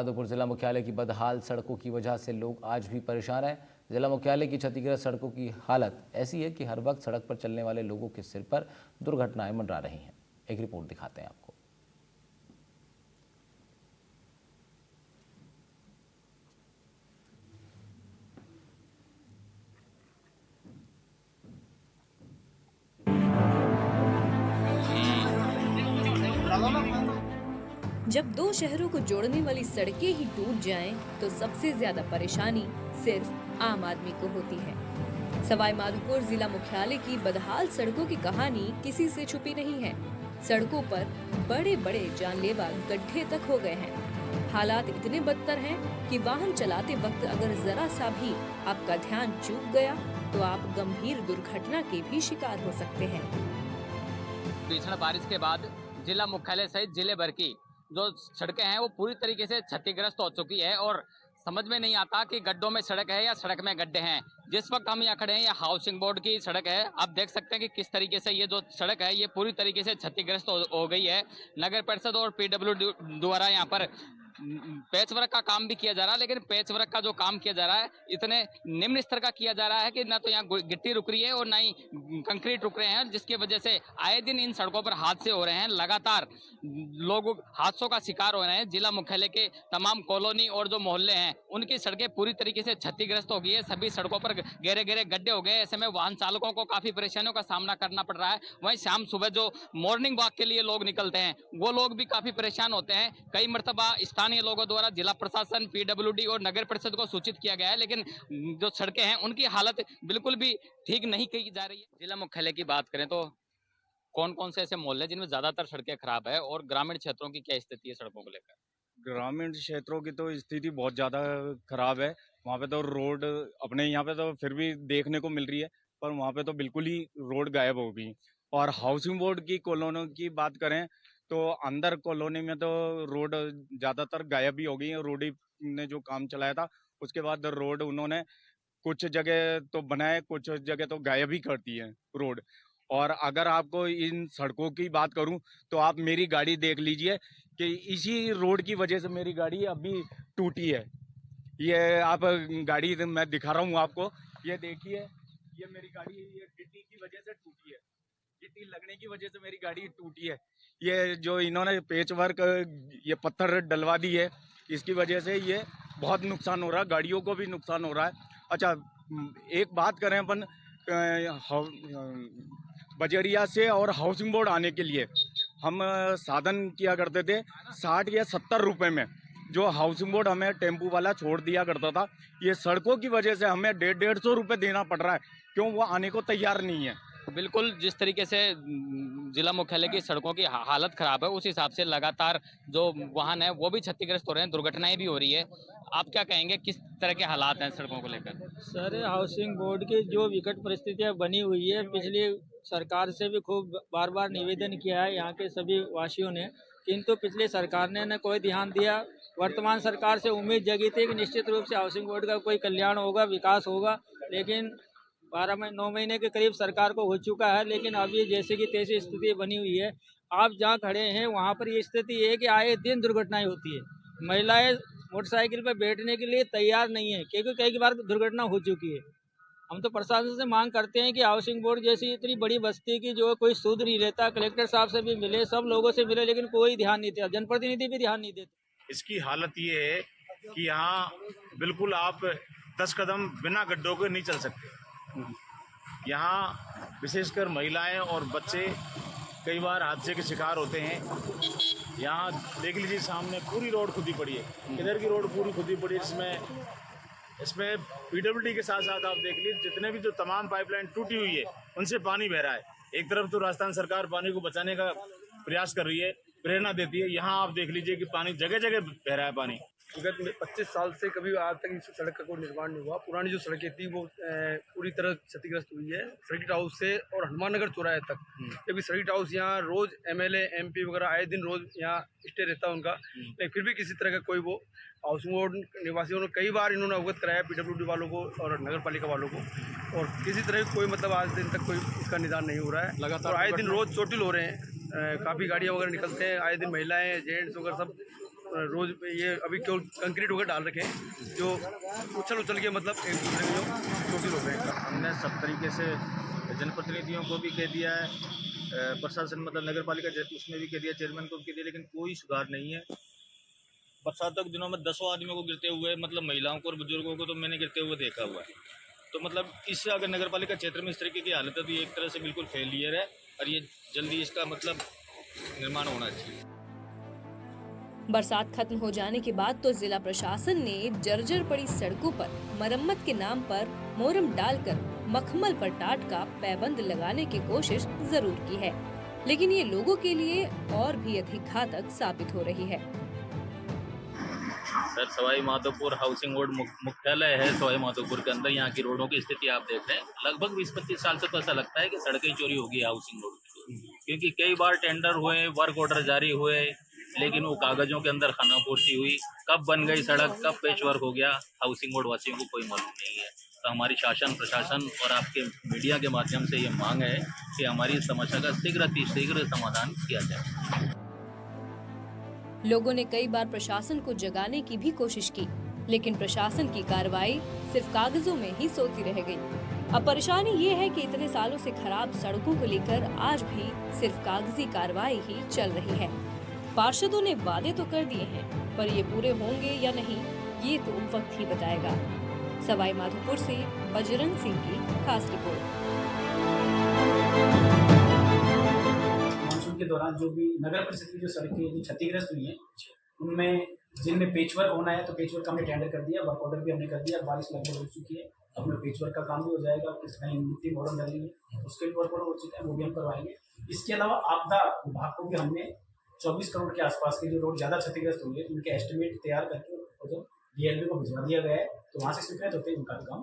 जादवपुर जिला मुख्यालय की बदहाल सड़कों की वजह से लोग आज भी परेशान हैं। जिला मुख्यालय की क्षतिग्रस्त सड़कों की हालत ऐसी है कि हर वक्त सड़क पर चलने वाले लोगों के सिर पर दुर्घटनाएं मंडरा रही हैं। एक रिपोर्ट दिखाते हैं आपको। जब दो शहरों को जोड़ने वाली सड़कें ही टूट जाएं, तो सबसे ज्यादा परेशानी सिर्फ आम आदमी को होती है। सवाई माधोपुर जिला मुख्यालय की बदहाल सड़कों की कहानी किसी से छुपी नहीं है। सड़कों पर बड़े बड़े जानलेवा गड्ढे तक हो गए हैं। हालात इतने बदतर हैं कि वाहन चलाते वक्त अगर जरा सा भी आपका ध्यान चूक गया तो आप गंभीर दुर्घटना के भी शिकार हो सकते हैं। भीषण बारिश के बाद जिला मुख्यालय सहित जिले भर की जो सड़कें हैं वो पूरी तरीके से क्षतिग्रस्त हो चुकी है और समझ में नहीं आता कि गड्ढों में सड़क है या सड़क में गड्ढे हैं। जिस वक्त हम यहाँ खड़े हैं, ये हाउसिंग बोर्ड की सड़क है। आप देख सकते हैं कि किस तरीके से ये जो सड़क है ये पूरी तरीके से क्षतिग्रस्त हो गई है। नगर परिषद और पीडब्ल्यूडी द्वारा यहाँ पर पैच वर्क का काम भी किया जा रहा है, लेकिन पैच वर्क का जो काम किया जा रहा है इतने निम्न स्तर का किया जा रहा है कि ना तो यहाँ गिट्टी रुक रही है और ना ही कंक्रीट रुक रहे हैं, जिसकी वजह से आए दिन इन सड़कों पर हादसे हो रहे हैं। लगातार लोग हादसों का शिकार हो रहे हैं। जिला मुख्यालय के तमाम कॉलोनी और जो मोहल्ले हैं उनकी सड़कें पूरी तरीके से क्षतिग्रस्त हो गई है। सभी सड़कों पर गहरे गहरे गड्ढे हो गए। ऐसे में वाहन चालकों को काफी परेशानियों का सामना करना पड़ रहा है। वहीं शाम सुबह जो मॉर्निंग वॉक के लिए लोग निकलते हैं वो लोग भी काफी परेशान होते हैं। कई मरतबा स्थानीय लोगों द्वारा जिला प्रशासन, पीडब्ल्यूडी और नगर परिषद को सूचित किया गया है, लेकिन जो सड़कें हैं उनकी हालत बिल्कुल भी ठीक नहीं की जा रही है। जिला मुख्यालय की बात करें तो कौन कौन से ऐसे मोहल्ले जिनमें ज्यादातर सड़कें खराब है और ग्रामीण क्षेत्रों की क्या स्थिति है सड़कों को लेकर? ग्रामीण क्षेत्रों की तो स्थिति बहुत ज़्यादा खराब है। वहाँ पे तो रोड अपने यहाँ पे तो फिर भी देखने को मिल रही है, पर वहाँ पे तो बिल्कुल ही रोड गायब हो गई। और हाउसिंग बोर्ड की कॉलोनियों की बात करें तो अंदर कॉलोनी में तो रोड ज़्यादातर गायब ही हो गई है। रोड ही ने जो काम चलाया था उसके बाद रोड उन्होंने कुछ जगह तो बनाए, कुछ जगह तो गायब ही कर दी है रोड। और अगर आपको इन सड़कों की बात करूं तो आप मेरी गाड़ी देख लीजिए कि इसी रोड की वजह से मेरी गाड़ी अभी टूटी है। ये आप गाड़ी मैं दिखा रहा हूँ आपको, ये देखिए, ये मेरी गाड़ी ये गिट्टी की वजह से टूटी है। गिट्टी लगने की वजह से मेरी गाड़ी टूटी है। ये जो इन्होंने पेच वर्क ये पत्थर डलवा दी है, इसकी वजह से ये बहुत नुकसान हो रहा है, गाड़ियों को भी नुकसान हो रहा है। अच्छा, एक बात करें अपन बजरिया से और हाउसिंग बोर्ड आने के लिए हम साधन किया करते थे 60 या 70 रुपए में, जो हाउसिंग बोर्ड हमें टेम्पू वाला छोड़ दिया करता था। ये सड़कों की वजह से हमें 150 रुपये देना पड़ रहा है, क्यों? वो आने को तैयार नहीं है। बिल्कुल, जिस तरीके से जिला मुख्यालय की सड़कों की हालत खराब है उस हिसाब से लगातार जो वाहन है वो भी क्षतिग्रस्त हो रहे हैं, दुर्घटनाएं भी हो रही है। आप क्या कहेंगे, किस तरह के हालात हैं सड़कों को लेकर? सर, हाउसिंग बोर्ड की जो विकट परिस्थितियां बनी हुई है, पिछली सरकार से भी खूब बार बार निवेदन किया है यहाँ के सभी वासियों ने, किंतु पिछली सरकार ने न कोई ध्यान दिया। वर्तमान सरकार से उम्मीद जगी थी कि निश्चित रूप से हाउसिंग बोर्ड का कोई कल्याण होगा, विकास होगा, लेकिन 9 महीने के करीब सरकार को हो चुका है, लेकिन अभी जैसे कि तैसी स्थिति बनी हुई है। आप जहाँ खड़े हैं वहाँ पर ये स्थिति है कि आए दिन दुर्घटनाएं होती है। महिलाएं मोटरसाइकिल पर बैठने के लिए तैयार नहीं है, क्योंकि कई बार दुर्घटना हो चुकी है। हम तो प्रशासन से मांग करते हैं कि हाउसिंग बोर्ड जैसी इतनी बड़ी बस्ती की जो कोई सुध नहीं लेता, कलेक्टर साहब से भी मिले, सब लोगों से मिले, लेकिन कोई ध्यान नहीं देता, जनप्रतिनिधि भी ध्यान नहीं देते। इसकी हालत ये है कि यहाँ बिल्कुल आप 10 कदम बिना गड्ढों के नहीं चल सकते। यहाँ विशेषकर महिलाएं और बच्चे कई बार हादसे के शिकार होते हैं। यहाँ देख लीजिए, सामने पूरी रोड खुदी पड़ी है। इधर की रोड पूरी खुदी पड़ी है, इसमें पीडब्ल्यूडी के साथ साथ आप देख लीजिए जितने भी जो तमाम पाइपलाइन टूटी हुई है उनसे पानी बह रहा है। एक तरफ तो राजस्थान सरकार पानी को बचाने का प्रयास कर रही है, प्रेरणा देती है। यहाँ आप देख लीजिए कि पानी जगह जगह बह रहा है पानी। विगत 25 साल से कभी आज तक इस सड़क का कोई निर्माण नहीं हुआ। पुरानी जो सड़कें थी वो पूरी तरह क्षतिग्रस्त हुई है, सर्किट हाउस से और हनुमान नगर चौराहे तक। क्योंकि सर्किट हाउस यहाँ रोज एमएलए एमपी वगैरह आए दिन रोज यहाँ स्टे रहता है उनका, लेकिन फिर भी किसी तरह का कोई वो हाउसिंग बोर्ड निवासियों ने कई बार इन्होंने अवगत कराया पीडब्ल्यूडी वालों को और नगर पालिका वालों को, और किसी तरह की कोई मतलब आज दिन तक कोई इसका निदान नहीं हो रहा है। लगातार आए दिन रोज चोटिल हो रहे हैं। काफ़ी गाड़ियाँ वगैरह निकलते हैं, आए दिन महिलाएं जेंट्स वगैरह सब रोज ये अभी केवल कंक्रीट वगैरह डाल रखे हैं, जो उछल के मतलब एक दूसरे में जो चोटिल हो गए। हमने सब तरीके से जनप्रतिनिधियों को भी कह दिया है, प्रशासन मतलब नगर पालिका उसमें भी कह दिया, चेयरमैन को भी कह दिया, लेकिन कोई सुधार नहीं है। बरसात के दिनों में 10 आदमियों को गिरते हुए, मतलब महिलाओं को और बुजुर्गों को तो मैंने गिरते हुए देखा हुआ है। तो मतलब इससे अगर नगर पालिका क्षेत्र में इस तरीके की हालत है तो ये एक तरह से बिल्कुल फेलियर है और ये जल्दी इसका मतलब निर्माण होना चाहिए। बरसात खत्म हो जाने के बाद तो जिला प्रशासन ने जर्जर पड़ी सड़कों पर मरम्मत के नाम पर मोरम डालकर मखमल पर टाट का पैबंद लगाने की कोशिश जरूर की है, लेकिन ये लोगों के लिए और भी अधिक घातक साबित हो रही है। Sir, Sawai Madhopur housing board मुख्यालय है सवाई माधोपुर के अंदर। यहाँ की रोडों की स्थिति आप देख रहे हैं, लगभग 20-25 साल से तो ऐसा लगता है कि सड़कें चोरी होगी हाउसिंग बोर्ड की, क्योंकि कई बार टेंडर हुए, वर्क ऑर्डर जारी हुए, लेकिन वो कागजों के अंदर खानापूर्ति हुई। कब बन गई सड़क, कब पेच वर्क हो गया, हाउसिंग बोर्ड वासियों को कोई मालूम नहीं है। तो हमारी शासन प्रशासन और आपके मीडिया के माध्यम से ये मांग है कि हमारी इस समस्या का शीघ्र समाधान किया जाए। लोगों ने कई बार प्रशासन को जगाने की भी कोशिश की, लेकिन प्रशासन की कार्रवाई सिर्फ कागजों में ही सोती रह गई। अब परेशानी ये है कि इतने सालों से खराब सड़कों को लेकर आज भी सिर्फ कागजी कार्रवाई ही चल रही है। पार्षदों ने वादे तो कर दिए हैं, पर ये पूरे होंगे या नहीं, ये तो वक्त ही बताएगा। सवाई माधोपुर से बजरंग सिंह की खास रिपोर्ट। मानसून के दौरान जो भी नगर परिषद की जो सड़कें जो क्षतिग्रस्त हुई हैं, उनमें जिनमें पेचवर्क होना है तो पेचवर्क का हमने टेंडर कर दिया, वर्क ऑर्डर भी हमने कर दिया। बारिश लगभग हो चुकी है, अपना पेचवर्क का काम भी हो जाएगा। कहीं मिट्टी मॉडर्न डालेंगे उसके भी वर्क ऑर्डर हो चुके हैं, वो भी हम करवाएंगे। इसके अलावा आपदा विभाग को भी हमने 24 करोड़ के आसपास के जो रोड ज़्यादा क्षतिग्रस्त हुए उनके एस्टिमेट तैयार करके डीएलपी को भिजवा दिया गया है, तो वहाँ से स्वीकृत होते हैं उनका काम